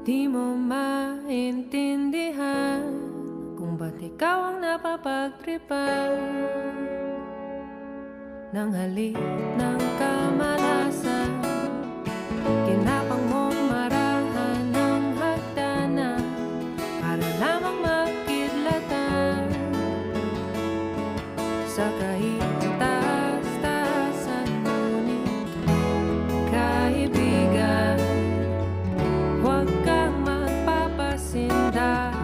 Di mo maintindihan kung ba't ikaw ang napapagtripan ng halik ng kamalasan. Kinapang mong marahan ng hagdanan para lamang makidlatan sa kahitaas-taasan. Ngunit kaibigan, huwag kang magpapasindak.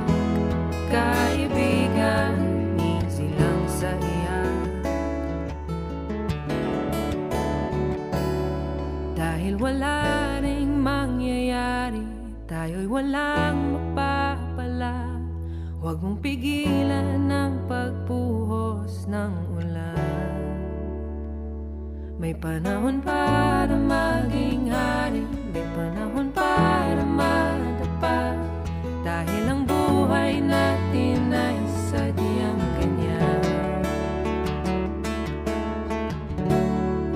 Kaibigan, easy lang sa iyan. Dahil wala ring mangyayari, tayo'y walang mapapala. Huwag mong pigilan ang pagbuhos ng ulan. May panahon para maging hari, may panahon para madapa. Dahil ang buhay natin ay sadyang ganyan.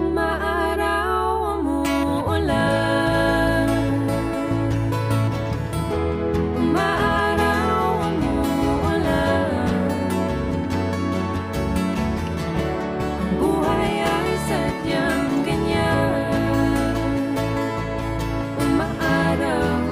Maaraw umuulan, maaraw umuulan. Ang buhay ay sadyang ganyan. Maaraw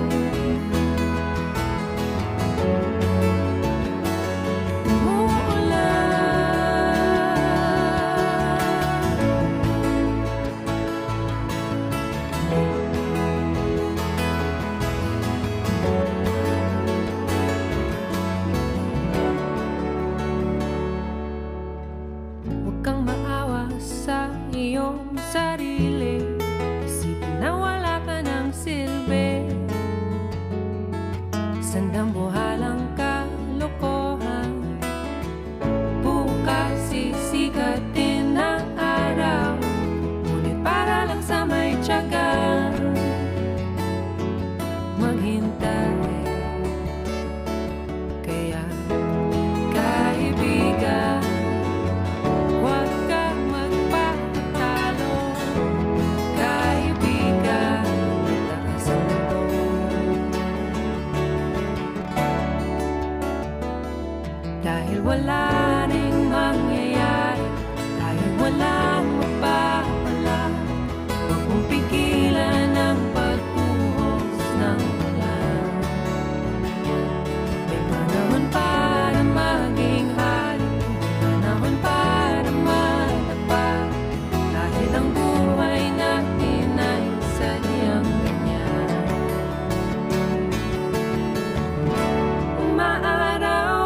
sa iyong sarili. Isipin na wala ka ng silbi. Sandambuhalang kalokohan. Bukas sisikatin ang araw, ngunit para lang sa may tiyaga maghintay. Kaya kaibigan, dahil wala ring mangyayari, dahil walang mapapala. Huwag mong pigilan ang pagbuhos ng ulan. May panahon para maging hari, may panahon para matapag. Dahil ang buhay natin ay sadyang ganyan. Maaraw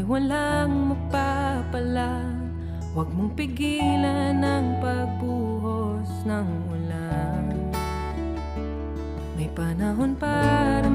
walang mapapala. Huwag mong pigilan ang pagbuhos ng ulan. May panahon para